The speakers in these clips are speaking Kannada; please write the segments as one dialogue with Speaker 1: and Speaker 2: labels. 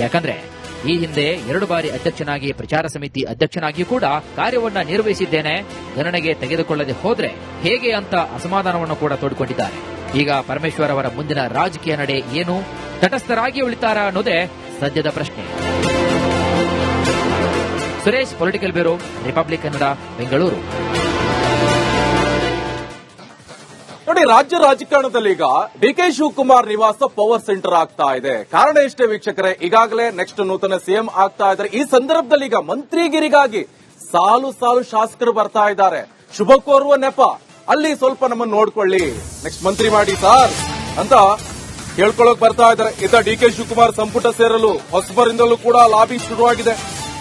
Speaker 1: ಯಾಕಂದ್ರೆ ಈ ಹಿಂದೆ 2 ಬಾರಿ ಅಧ್ಯಕ್ಷನಾಗಿ ಪ್ರಚಾರ ಸಮಿತಿ ಅಧ್ಯಕ್ಷನಾಗಿಯೂ ಕೂಡ ಕಾರ್ಯವನ್ನ ನಿರ್ವಹಿಸಿದ್ದೇನೆ, ಗಣನೆಗೆ ತೆಗೆದುಕೊಳ್ಳದೆ ಹೋದ್ರೆ ಹೇಗೆ ಅಂತ ಅಸಮಾಧಾನವನ್ನು ಕೂಡ ತೋಡಿಕೊಂಡಿದ್ದಾರೆ. ಈಗ ಪರಮೇಶ್ವರ್ ಅವರ ಮುಂದಿನ ರಾಜಕೀಯ ನಡೆ ಏನು, ತಟಸ್ಥರಾಗಿ ಉಳಿತಾರಾ ಅನ್ನೋದೇ ಸದ್ಯದ ಪ್ರಶ್ನೆ. Suresh, political bureau, republic Kannada, Bengaluru.
Speaker 2: ನೋಡಿ, ರಾಜ್ಯ ರಾಜಕಾರಣದಲ್ಲಿ ಈಗ ಡಿಕೆ ಶಿವಕುಮಾರ್ ನಿವಾಸ ಪವರ್ ಸೆಂಟರ್ ಆಗ್ತಾ ಇದೆ. ಕಾರಣ ಇಷ್ಟೇ ವೀಕ್ಷಕರೇ, ಈಗಾಗಲೇ ನೆಕ್ಸ್ಟ್ ನೂತನ ಸಿಎಂ ಆಗ್ತಾ ಇದ್ದಾರೆ. ಈ ಸಂದರ್ಭದಲ್ಲಿ ಈಗ ಮಂತ್ರಿಗಿರಿಗಾಗಿ ಸಾಲು ಸಾಲು ಶಾಸಕರು ಬರ್ತಾ ಇದ್ದಾರೆ. ಶುಭ ಕೋರುವ ನೆಪ, ಅಲ್ಲಿ ಸ್ವಲ್ಪ ನಮ್ಮನ್ನು ನೋಡ್ಕೊಳ್ಳಿ, ನೆಕ್ಸ್ಟ್ ಮಂತ್ರಿ ಮಾಡಿ ಸಾರ್ ಅಂತ ಕೇಳ್ಕೊಳ್ಳೋಕ್ ಬರ್ತಾ ಇದ್ದಾರೆ. ಇತ್ತ ಡಿಕೆ ಶಿವಕುಮಾರ್ ಸಂಪುಟ ಸೇರಲು ಹೊಸಬರಿಂದಲೂ ಕೂಡ ಲಾಬಿ ಶುರುವಾಗಿದೆ.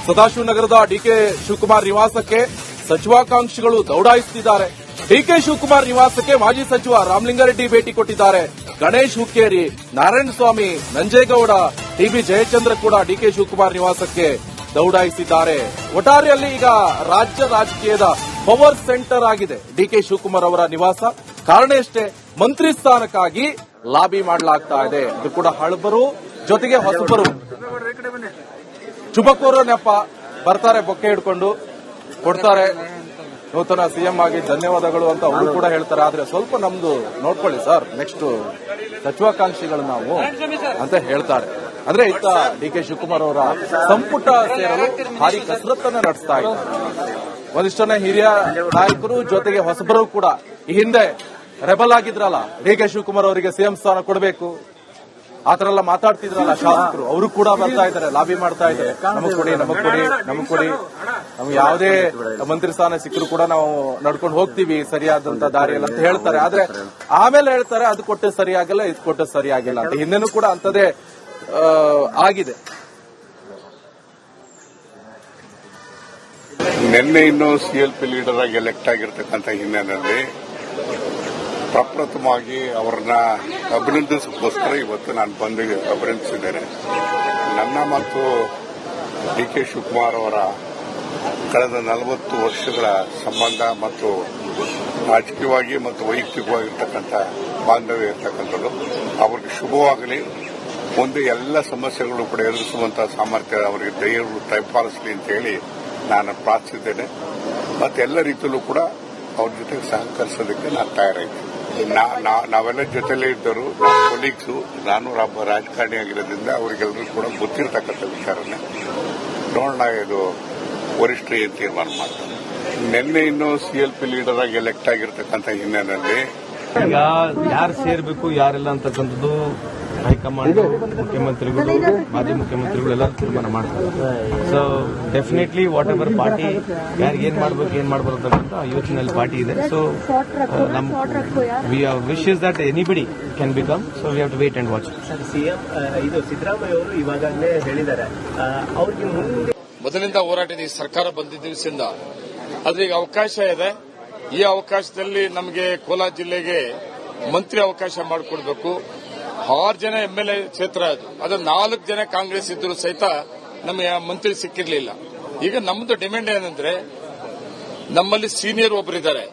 Speaker 2: ಸದಾಶಿವನಗರದ ಡಿಕೆ ಶಿವಕುಮಾರ್ ನಿವಾಸಕ್ಕೆ ಸಚಿವಾಕಾಂಕ್ಷಿಗಳು ದೌಡಾಯಿಸುತ್ತಿದ್ದಾರೆ. ಡಿಕೆ ಶಿವಕುಮಾರ್ ನಿವಾಸಕ್ಕೆ ಮಾಜಿ ಸಚಿವ ರಾಮಲಿಂಗಾರೆಡ್ಡಿ ಭೇಟಿ ಕೊಟ್ಟಿದ್ದಾರೆ. ಗಣೇಶ್ ಹುಕ್ಕೇರಿ, ನಾರಾಯಣಸ್ವಾಮಿ, ನಂಜೇಗೌಡ, ಟಿಬಿ ಜಯಚಂದ್ರ ಕೂಡ ಡಿಕೆ ಶಿವಕುಮಾರ್ ನಿವಾಸಕ್ಕೆ ದೌಡಾಯಿಸಿದ್ದಾರೆ. ಒಟ್ಟಾರೆಯಲ್ಲಿ ಈಗ ರಾಜ್ಯ ರಾಜಕೀಯದ ಪವರ್ ಸೆಂಟರ್ ಆಗಿದೆ ಡಿಕೆ ಶಿವಕುಮಾರ್ ಅವರ ನಿವಾಸ. ಕಾರಣ ಎಷ್ಟೇ, ಮಂತ್ರಿ ಸ್ಥಾನಕ್ಕಾಗಿ ಲಾಬಿ ಮಾಡಲಾಗ್ತಾ ಇದೆ. ಇದು ಕೂಡ ಹಳಬರು ಜೊತೆಗೆ ಹೊಸಬರು. ಶುಭ ಕೋರೋ ನೆಪ ಬರ್ತಾರೆ, ಬೊಕ್ಕೆ ಹಿಡ್ಕೊಂಡು ಕೊಡ್ತಾರೆ. ನೂತನ ಸಿಎಂ ಆಗಿ ಧನ್ಯವಾದಗಳು ಅಂತ ಅವರು ಕೂಡ ಹೇಳ್ತಾರೆ. ಆದ್ರೆ ಸ್ವಲ್ಪ ನಮ್ದು ನೋಡ್ಕೊಳ್ಳಿ ಸರ್, ನೆಕ್ಸ್ಟ್ ಸಚಿವಾಕಾಂಕ್ಷಿಗಳು ನಾವು ಅಂತ ಹೇಳ್ತಾರೆ. ಅಂದ್ರೆ ಇತ್ತ ಡಿಕೆ ಶಿವಕುಮಾರ್ ಅವರ ಸಂಪುಟ ಸೇರಲು ಭಾರಿ ಕಸರತ್ತನ್ನ ನಡೆಸ್ತಾ ಇದ್ದಾರೆ. ಒಂದಿಷ್ಟನ್ನ ಹಿರಿಯ ನಾಯಕರು ಜೊತೆಗೆ ಹೊಸಬರು ಕೂಡ ಈ ಹಿಂದೆ ರೆಬಲ್ ಆಗಿದ್ರಲ್ಲ, ಡಿಕೆ ಶಿವಕುಮಾರ್ ಅವರಿಗೆ ಸಿಎಂ ಸ್ಥಾನ ಕೊಡಬೇಕು ಆತರ ಎಲ್ಲ ಮಾತಾಡ್ತಿದ್ರಲ್ಲ ಶಾಸಕರು, ಅವರು ಕೂಡ ಬರ್ತಾ ಇದ್ದಾರೆ, ಲಾಬಿ ಮಾಡ್ತಾ ಇದ್ದಾರೆ. ನಮಗ್ ಕೊಡಿ, ನಮಗ್ ಕೊಡಿ, ನಮಗ್ ಕೊಡಿ, ನಮ್ಗೆ ಯಾವುದೇ ಮಂತ್ರಿ ಸ್ಥಾನ ಸಿಕ್ಕರು ಕೂಡ ನಾವು ನಡ್ಕೊಂಡು ಹೋಗ್ತೀವಿ ಸರಿಯಾದಂತ ದಾರಿಯಲ್ಲಿ ಅಂತ ಹೇಳ್ತಾರೆ. ಆದ್ರೆ ಆಮೇಲೆ ಹೇಳ್ತಾರೆ ಅದು ಕೊಟ್ಟು ಸರಿಯಾಗಿಲ್ಲ, ಇದು ಕೊಟ್ಟು ಸರಿಯಾಗಿಲ್ಲ ಅಂತ. ಹಿಂದೆನೂ ಕೂಡ ಅಂತದೇ ಆಗಿದೆ.
Speaker 3: ನಿನ್ನೆ ಇನ್ನು ಸಿಎಲ್ಪಿ ಲೀಡರ್ ಆಗಿ ಎಲೆಕ್ಟ್ ಆಗಿರ್ತಕ್ಕಂಥ ಹಿನ್ನೆಲೆಯಲ್ಲಿ ಪ್ರಪ್ರಥಮವಾಗಿ ಅವರನ್ನ ಅಭಿನಂದಿಸೋಕ್ಕೋಸ್ಕರ ಇವತ್ತು ನಾನು ಬಂದು ಅಭಿನಂದಿಸಿದ್ದೇನೆ. ನನ್ನ ಮತ್ತು ಡಿಕೆ ಶಿವಕುಮಾರ್ ಅವರ ಕಳೆದ 40 ವರ್ಷಗಳ ಸಂಬಂಧ ಮತ್ತು ರಾಜಕೀಯವಾಗಿ ಮತ್ತು ವೈಯಕ್ತಿಕವಾಗಿರ್ತಕ್ಕಂಥ ಬಾಂಧವ್ಯ ಇರ್ತಕ್ಕಂಥದ್ದು ಅವರಿಗೆ ಶುಭವಾಗಲಿ. ಮುಂದೆ ಎಲ್ಲ ಸಮಸ್ಯೆಗಳು ಕೂಡ ಎದುರಿಸುವಂತಹ ಸಾಮರ್ಥ್ಯ ಅವರಿಗೆ ಧೈರ್ಯ ದಯಪಾಲಿಸಲಿ ಅಂತ ಹೇಳಿ ನಾನು ಪ್ರಾರ್ಥಿಸಿದ್ದೇನೆ. ಮತ್ತು ಎಲ್ಲ ರೀತಿಯಲ್ಲೂ ಕೂಡ ಅವ್ರ ಜೊತೆಗೆ ಸಹಕರಿಸೋದಕ್ಕೆ ನಾನು ತಯಾರಾಗಿದ್ದೇನೆ. ನಾವೆಲ್ಲ ಜೊತೆಲೇ ಇದ್ದರು, ಕೊಲೀಗ್ಸು. ನಾನು ರಾಜಕಾರಣಿ ಆಗಿರೋದ್ರಿಂದ ಅವರಿಗೆಲ್ಲರೂ ಕೂಡ ಗೊತ್ತಿರತಕ್ಕಂಥ ವಿಚಾರನೇ ನೋಡೋಣ, ಇದು ವರಿಷ್ಠರು ಏನು ತೀರ್ಮಾನ ಮಾಡ್ತಾರೆ. ನಿನ್ನೆ ಇನ್ನು ಸಿಎಲ್ಪಿ ಲೀಡರ್ ಆಗಿ ಎಲೆಕ್ಟ್ ಆಗಿರ್ತಕ್ಕಂಥ ಹಿನ್ನೆಲೆಯಲ್ಲಿ
Speaker 4: ಈಗ ಯಾರು ಸೇರ್ಬೇಕು ಯಾರೆಲ್ಲ ಅಂತಕ್ಕಂಥದ್ದು ಹೈಕಮಾಂಡ್, ಮುಖ್ಯಮಂತ್ರಿಗಳು, ಮಾಜಿ ಮುಖ್ಯಮಂತ್ರಿಗಳು ಎಲ್ಲರೂ ತೀರ್ಮಾನ ಮಾಡ್ತಾರೆ. So definitely whatever party ಯಾರಿಗೆ ಏನ್ ಮಾಡ್ಬೇಕು ಅಂತಕ್ಕಂಥ ಯೋಚನೆಯಲ್ಲಿ ಪಾರ್ಟಿ ಇದೆ. ಸೊ ನಮ್ wishes that anybody can become. So we have to wait and watch.
Speaker 5: CM ಇದು ಸಿದ್ದರಾಮಯ್ಯ ಅವರು ಇವಾಗಲೇ ಹೇಳಿದ್ದಾರೆ, ಅವ್ರಿಗೆ
Speaker 6: ಮೊದಲಿಂದ ಹೋರಾಟದ ಈ ಸರ್ಕಾರ ಬಂದಿದ್ದ ದಿವಸದಿಂದ ಆದ್ರೆ ಈಗ ಅವಕಾಶ ಇದೆ. ಈ ಅವಕಾಶದಲ್ಲಿ ನಮಗೆ ಕೋಲಾರ ಜಿಲ್ಲೆಗೆ ಮಂತ್ರಿ ಅವಕಾಶ ಮಾಡಿಕೊಡ್ಬೇಕು. 6 ಜನ MLA ಕ್ಷೇತ್ರ ಅದು 4 ಜನ ಕಾಂಗ್ರೆಸ್ ಇದ್ದರೂ ಸಹಿತ ನಮಗೆ ಮಂತ್ರಿ ಸಿಕ್ಕಿರಲಿಲ್ಲ. ಈಗ ನಮ್ಮದು ಡಿಮ್ಯಾಂಡ್ ಏನಂದ್ರೆ, ನಮ್ಮಲ್ಲಿ ಸೀನಿಯರ್ ಒಬ್ಬರಿದ್ದಾರೆ,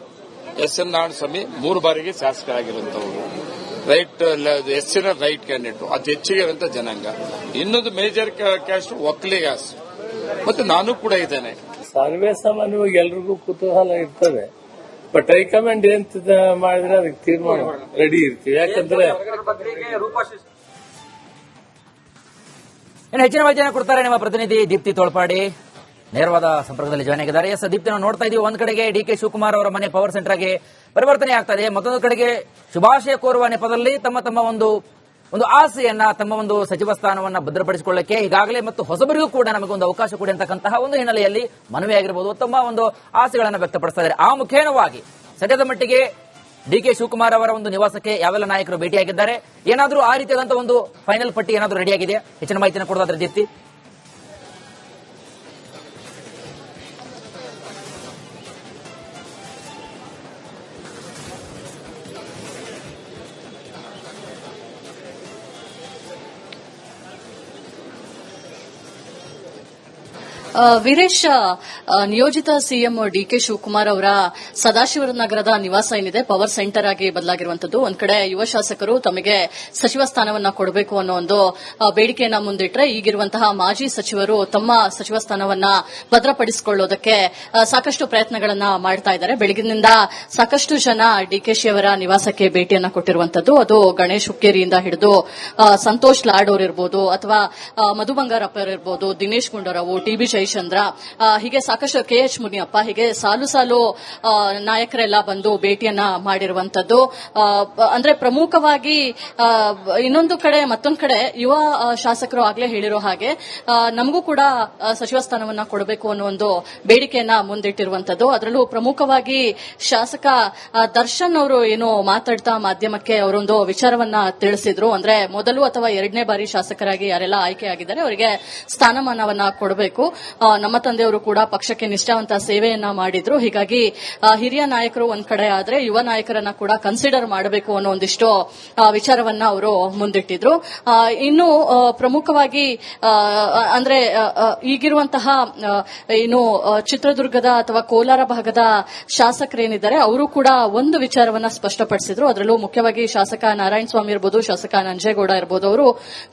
Speaker 6: SN ನಾರಾಯಣಸ್ವಾಮಿ, 3 ಬಾರಿಗೆ ಶಾಸಕರಾಗಿರುವಂತವರು, ರೈಟ್ SN ರೈಟ್ ಕ್ಯಾಂಡಿಡೇಟ್, ಅತಿ ಹೆಚ್ಚಿಗೆ ಇರುವಂತ ಜನಾಂಗ. ಇನ್ನೊಂದು ಮೇಜರ್ ಕ್ಯಾಸ್ಟ್ ಒಕ್ಕಲಿಗಾಸ್, ಮತ್ತೆ ನಾನು ಕೂಡ ಇದ್ದೇನೆ.
Speaker 7: ಸರ್ವೇ ಸಾಮಾನ್ಯವಾಗಿ ಎಲ್ರಿಗೂ ಕುತೂಹಲ ಇರ್ತದೆ. ಬಟ್ ಹೈಕಮಾಂಡ್ ಏನ್ ಮಾಡಿದ್ರೆ ಅದಕ್ಕೆ ತೀರ್ಮಾನ ರೆಡಿ ಇರ್ತೀವಿ. ಯಾಕಂದ್ರೆ
Speaker 1: ಹೆಚ್ಚಿನ ಮಾಹಿತಿಯನ್ನು ಕೊಡ್ತಾರೆ ನಮ್ಮ ಪ್ರತಿನಿಧಿ ದೀಪ್ತಿ ತೋಳ್ಪಾಡಿ, ನೇರವಾದ ಸಂಪರ್ಕದಲ್ಲಿ ಜಾಯ್ನ್ ಆಗಿದ್ದಾರೆ. ಎಸ್ ದೀಪ್ತಿ, ನಾವು ನೋಡ್ತಾ ಇದೀವಿ, ಒಂದ್ ಕಡೆಗೆ ಡಿಕೆ ಶಿವಕುಮಾರ್ ಅವರ ಮನೆ ಪವರ್ ಸೆಂಟರ್ ಆಗಿ ಪರಿವರ್ತನೆ ಆಗ್ತಾ ಇದೆ, ಮತ್ತೊಂದು ಕಡೆಗೆ ಶುಭಾಶಯ ಕೋರುವ ನೆಪದಲ್ಲಿ ತಮ್ಮ ಒಂದು ಆಸೆಯನ್ನ, ತಮ್ಮ ಒಂದು ಸಚಿವ ಸ್ಥಾನವನ್ನ ಭದ್ರಪಡಿಸಿಕೊಳ್ಳಕ್ಕೆ ಈಗಾಗಲೇ ಮತ್ತು ಹೊಸಬರಿಗೂ ಕೂಡ ನಮಗೊಂದು ಅವಕಾಶ ಕೊಡಿ ಅಂತಕ್ಕಂತಹ ಒಂದು ಹಿನ್ನೆಲೆಯಲ್ಲಿ ಮನವಿ ಆಗಿರಬಹುದು, ತಮ್ಮ ಒಂದು ಆಸೆಗಳನ್ನು ವ್ಯಕ್ತಪಡಿಸ್ತಾ ಇದ್ದಾರೆ. ಆ ಮುಖೇನವಾಗಿ ಸದ್ಯದ ಮಟ್ಟಿಗೆ ಡಿಕೆ ಶಿವಕುಮಾರ್ ಅವರ ಒಂದು ನಿವಾಸಕ್ಕೆ ಯಾವೆಲ್ಲ ನಾಯಕರು ಭೇಟಿಯಾಗಿದ್ದಾರೆ, ಏನಾದರೂ ಆ ರೀತಿಯಾದಂತಹ ಒಂದು ಫೈನಲ್ ಪಟ್ಟಿ ಏನಾದರೂ ರೆಡಿಯಾಗಿದೆ? ಹೆಚ್ಚಿನ ಮಾಹಿತಿಯನ್ನು ಕೊಡೋದಾದ್ರೆ ದೀಪ್ತಿ.
Speaker 8: ವೀರೇಶ್, ನಿಯೋಜಿತ ಸಿಎಂ ಡಿಕೆ ಶಿವಕುಮಾರ್ ಅವರ ಸದಾಶಿವನಗರದ ನಿವಾಸ ಏನಿದೆ ಪವರ್ ಸೆಂಟರ್ ಆಗಿ ಬದಲಾಗಿರುವಂತದ್ದು. ಒಂದ್ ಕಡೆ ಯುವ ಶಾಸಕರು ತಮಗೆ ಸಚಿವ ಸ್ಥಾನವನ್ನ ಕೊಡಬೇಕು ಅನ್ನೋ ಒಂದು ಬೇಡಿಕೆಯನ್ನ ಮುಂದಿಟ್ರೆ, ಈಗಿರುವಂತಹ ಮಾಜಿ ಸಚಿವರು ತಮ್ಮ ಸಚಿವ ಸ್ಥಾನವನ್ನ ಭದ್ರಪಡಿಸಿಕೊಳ್ಳೋದಕ್ಕೆ ಸಾಕಷ್ಟು ಪ್ರಯತ್ನಗಳನ್ನ ಮಾಡ್ತಾ ಇದ್ದಾರೆ. ಬೆಳಗಿನಿಂದ ಸಾಕಷ್ಟು ಜನ ಡಿಕೆಶಿ ಅವರ ನಿವಾಸಕ್ಕೆ ಭೇಟಿಯನ್ನ ಕೊಟ್ಟಿರುವಂತದ್ದು. ಅದು ಗಣೇಶ್ ಹುಕ್ಕೇರಿಯಿಂದ ಹಿಡಿದು ಸಂತೋಷ್ ಲಾಡ್ ಅವರಿರ್ಬೋದು, ಅಥವಾ ಮಧು ಬಂಗಾರಪ್ಪ ಅವರಿರ್ಬೋದು, ದಿನೇಶ್ ಗುಂಡೂರಾವ್, ಟಿಬಿ ಜಯಚಂದ್ರ, ಹೀಗೆ ಸಾಕಷ್ಟು ಕೆಎಚ್ ಮುನಿಯಪ್ಪ, ಹೀಗೆ ಸಾಲು ಸಾಲು ನಾಯಕರೆಲ್ಲ ಬಂದು ಭೇಟಿಯನ್ನ ಮಾಡಿರುವಂತದ್ದು. ಅಂದ್ರೆ ಪ್ರಮುಖವಾಗಿ ಇನ್ನೊಂದು ಕಡೆ ಮತ್ತೊಂದು ಕಡೆ ಯುವ ಶಾಸಕರು ಆಗ್ಲೇ ಹೇಳಿರೋ ಹಾಗೆ ನಮಗೂ ಕೂಡ ಸಚಿವ ಸ್ಥಾನವನ್ನ ಕೊಡಬೇಕು ಅನ್ನೋ ಒಂದು ಬೇಡಿಕೆಯನ್ನ ಮುಂದಿಟ್ಟಿರುವಂತದ್ದು. ಅದರಲ್ಲೂ ಪ್ರಮುಖವಾಗಿ ಶಾಸಕ ದರ್ಶನ್ ಅವರು ಏನು ಮಾತಾಡ್ತಾ ಮಾಧ್ಯಮಕ್ಕೆ ಅವರೊಂದು ವಿಚಾರವನ್ನ ತಿಳಿಸಿದ್ರು. ಅಂದ್ರೆ ಮೊದಲು ಅಥವಾ ಎರಡನೇ ಬಾರಿ ಶಾಸಕರಾಗಿ ಯಾರೆಲ್ಲ ಆಯ್ಕೆಯಾಗಿದ್ದಾರೆ ಅವರಿಗೆ ಸ್ಥಾನಮಾನವನ್ನ ಕೊಡಬೇಕು. ನಮ್ಮ ತಂದೆಯವರು ಕೂಡ ಪಕ್ಷಕ್ಕೆ ನಿಷ್ಠಾವಂತ ಸೇವೆಯನ್ನ ಮಾಡಿದ್ರು. ಹೀಗಾಗಿ ಹಿರಿಯ ನಾಯಕರು ಒಂದ್ ಕಡೆ ಆದ್ರೆ ಯುವ ನಾಯಕರನ್ನ ಕೂಡ ಕನ್ಸಿಡರ್ ಮಾಡಬೇಕು ಅನ್ನೋ ಒಂದಿಷ್ಟು ವಿಚಾರವನ್ನ ಅವರು ಮುಂದಿಟ್ಟಿದ್ರು. ಇನ್ನು ಪ್ರಮುಖವಾಗಿ ಅಂದ್ರೆ ಈಗಿರುವಂತಹ ಏನು ಚಿತ್ರದುರ್ಗದ ಅಥವಾ ಕೋಲಾರ ಭಾಗದ ಶಾಸಕರೇನಿದ್ದಾರೆ ಅವರು ಕೂಡ ಒಂದು ವಿಚಾರವನ್ನ ಸ್ಪಷ್ಟಪಡಿಸಿದ್ರು. ಅದರಲ್ಲೂ ಮುಖ್ಯವಾಗಿ ಶಾಸಕ ನಾರಾಯಣ ಸ್ವಾಮಿ ಇರಬಹುದು, ಶಾಸಕ ನಂಜೇಗೌಡ ಇರಬಹುದು, ಅವರು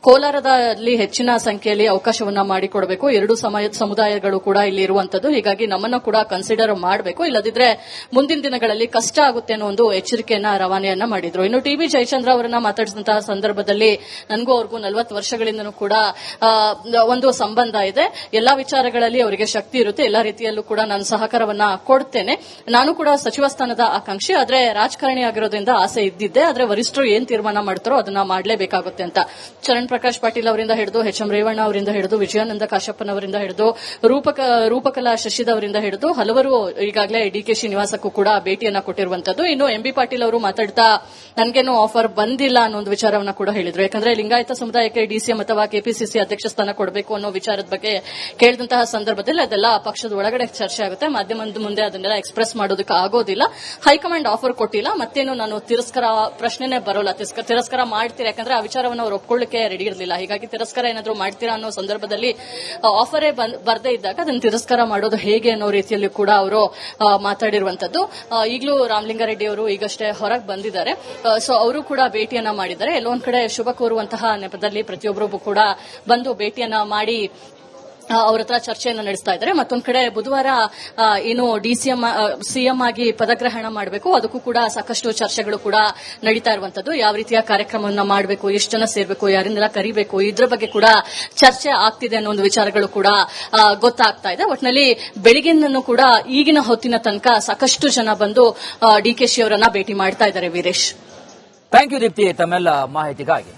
Speaker 8: ಕೋಲಾರದಲ್ಲಿ ಹೆಚ್ಚಿನ ಸಂಖ್ಯೆಯಲ್ಲಿ ಅವಕಾಶವನ್ನ ಮಾಡಿಕೊಡಬೇಕು. ಎರಡು ಸಮುದಾಯಗಳು ಕೂಡ ಇಲ್ಲಿ ಇರುವಂತದ್ದು. ಹೀಗಾಗಿ ನಮ್ಮನ್ನ ಕೂಡ ಕನ್ಸಿಡರ್ ಮಾಡಬೇಕು, ಇಲ್ಲದಿದ್ರೆ ಮುಂದಿನ ದಿನಗಳಲ್ಲಿ ಕಷ್ಟ ಆಗುತ್ತೆ ಅನ್ನೋ ಒಂದು ಎಚ್ಚರಿಕೆಯನ್ನ ರವಾನೆಯನ್ನ ಮಾಡಿದ್ರು. ಇನ್ನು ಟಿಬಿ ಜಯಚಂದ್ರ ಅವರನ್ನ ಮಾತಾಡಿದಂತಹ ಸಂದರ್ಭದಲ್ಲಿ ನನಗೂ ಅವ್ರಿಗೂ 40 ವರ್ಷಗಳಿಂದನೂ ಕೂಡ ಒಂದು ಸಂಬಂಧ ಇದೆ. ಎಲ್ಲಾ ವಿಚಾರಗಳಲ್ಲಿ ಅವರಿಗೆ ಶಕ್ತಿ ಇರುತ್ತೆ, ಎಲ್ಲಾ ರೀತಿಯಲ್ಲೂ ಕೂಡ ನಾನು ಸಹಕಾರವನ್ನ ಕೊಡ್ತೇನೆ. ನಾನು ಕೂಡ ಸಚಿವ ಸ್ಥಾನದ ಆಕಾಂಕ್ಷಿ, ಆದ್ರೆ ರಾಜಕಾರಣಿ ಆಗಿರೋದ್ರಿಂದ ಆಸೆ ಇದ್ದಿದ್ದೆ. ಆದ್ರೆ ವರಿಷ್ಠರು ಏನ್ ತೀರ್ಮಾನ ಮಾಡ್ತಾರೋ ಅದನ್ನ ಮಾಡಲೇಬೇಕಾಗುತ್ತೆ ಅಂತ ಚರಣ್ ಪ್ರಕಾಶ್ ಪಾಟೀಲ್ ಅವರಿಂದ ಹಿಡಿದು ಎಚ್ ಎಂ ರೇವಣ್ಣ ಅವರಿಂದ ಹಿಡಿದು ವಿಜಯಾನಂದ ಕಾಶಪ್ಪನವರಿಂದ ಹಿಡಿದು ರೂಪಕಲಾ ಶಶಿದವರಿಂದ ಹಿಡಿದು ಹಲವರು ಈಗಾಗಲೇ ಡಿಕೆಶಿ ನಿವಾಸಕ್ಕೂ ಕೂಡ ಭೇಟಿಯನ್ನ ಕೊಟ್ಟಿರುವಂತದ್ದು. ಇನ್ನು ಎಂಬಿ ಪಾಟೀಲ್ ಅವರು ಮಾತಾಡ್ತಾ ನನ್ಗೇನು ಆಫರ್ ಬಂದಿಲ್ಲ ಅನ್ನೋ ಒಂದು ವಿಚಾರವನ್ನ ಕೂಡ ಹೇಳಿದ್ರು. ಯಾಕಂದ್ರೆ ಲಿಂಗಾಯತ ಸಮುದಾಯಕ್ಕೆ ಡಿಸಿಎಂ ಅಥವಾ ಕೆಪಿಸಿಸಿ ಅಧ್ಯಕ್ಷ ಸ್ಥಾನ ಕೊಡಬೇಕು ಅನ್ನೋ ವಿಚಾರದ ಬಗ್ಗೆ ಕೇಳಿದಂತಹ ಸಂದರ್ಭದಲ್ಲಿ ಅದೆಲ್ಲ ಪಕ್ಷದ ಒಳಗಡೆ ಚರ್ಚೆ ಆಗುತ್ತೆ, ಮಾಧ್ಯಮದ ಮುಂದೆ ಅದನ್ನೆಲ್ಲ ಎಕ್ಸ್ಪ್ರೆಸ್ ಮಾಡೋದಕ್ಕೆ ಆಗೋದಿಲ್ಲ. ಹೈಕಮಾಂಡ್ ಆಫರ್ ಕೊಟ್ಟಿಲ್ಲ, ಮತ್ತೇನು ನಾನು ತಿರಸ್ಕಾರ ಪ್ರಶ್ನೆನೇ ಬರೋಲ್ಲ. ತಿರಸ್ಕಾರ ಮಾಡ್ತೀರಾ, ಯಾಕಂದ್ರೆ ಆ ವಿಚಾರವನ್ನು ಅವ್ರು ಒಪ್ಕೊಳ್ಳಿಕ್ಕೆ ರೆಡಿ ಇರಲಿಲ್ಲ. ಹೀಗಾಗಿ ತಿರಸ್ಕಾರ ಏನಾದ್ರು ಮಾಡ್ತೀರಾ ಅನ್ನೋ ಸಂದರ್ಭದಲ್ಲಿ ಆಫರೇ ಬರದೇ ಇದ್ದಾಗ ಅದನ್ನು ತಿರಸ್ಕಾರ ಮಾಡೋದು ಹೇಗೆ ಅನ್ನೋ ರೀತಿಯಲ್ಲಿ ಕೂಡ ಅವರು ಮಾತಾಡಿರುವಂತದ್ದು. ಈಗಲೂ ರಾಮಲಿಂಗಾರೆಡ್ಡಿ ಅವರು ಈಗಷ್ಟೇ ಹೊರಗೆ ಬಂದಿದ್ದಾರೆ. ಸೊ ಅವರು ಕೂಡ ಭೇಟಿಯನ್ನ ಮಾಡಿದ್ದಾರೆ. ಎಲ್ಲೊಂದ್ ಕಡೆ ಶುಭ ಕೋರುವಂತಹ ನೆಪದಲ್ಲಿ ಪ್ರತಿಯೊಬ್ಬರು ಕೂಡ ಬಂದು ಭೇಟಿಯನ್ನ ಮಾಡಿ ಅವರ ಹತ್ರ ಚರ್ಚೆಯನ್ನು ನಡೆಸ್ತಾ ಇದ್ದಾರೆ. ಮತ್ತೊಂದು ಕಡೆ ಬುಧವಾರ ಏನು ಸಿಎಂ ಆಗಿ ಪದಗ್ರಹಣ ಮಾಡಬೇಕು, ಅದಕ್ಕೂ ಕೂಡ ಸಾಕಷ್ಟು ಚರ್ಚೆಗಳು ಕೂಡ ನಡೀತಾ ಇರುವಂತದ್ದು. ಯಾವ ರೀತಿಯ ಕಾರ್ಯಕ್ರಮವನ್ನು ಮಾಡಬೇಕು, ಎಷ್ಟು ಜನ ಸೇರಬೇಕು, ಯಾರಿಂದೆಲ್ಲ ಕರಿಬೇಕು, ಇದ್ರ ಬಗ್ಗೆ ಕೂಡ ಚರ್ಚೆ ಆಗ್ತಿದೆ ಅನ್ನೋ ಒಂದು ವಿಚಾರಗಳು ಕೂಡ ಗೊತ್ತಾಗ್ತಾ ಇದೆ. ಒಟ್ಟಿನಲ್ಲಿ ಬೆಳಗಿನೂ ಕೂಡ ಈಗಿನ ಹೊತ್ತಿನ ತನಕ ಸಾಕಷ್ಟು ಜನ ಬಂದು ಡಿಕೆಶಿ ಅವರನ್ನ ಭೇಟಿ ಮಾಡ್ತಾ ಇದ್ದಾರೆ. ವೀರೇಶ್,
Speaker 1: ಥ್ಯಾಂಕ್ ಯು ದೀಪ್ತಿ ತಮ್ಮೆಲ್ಲ ಮಾಹಿತಿಗಾಗಿ.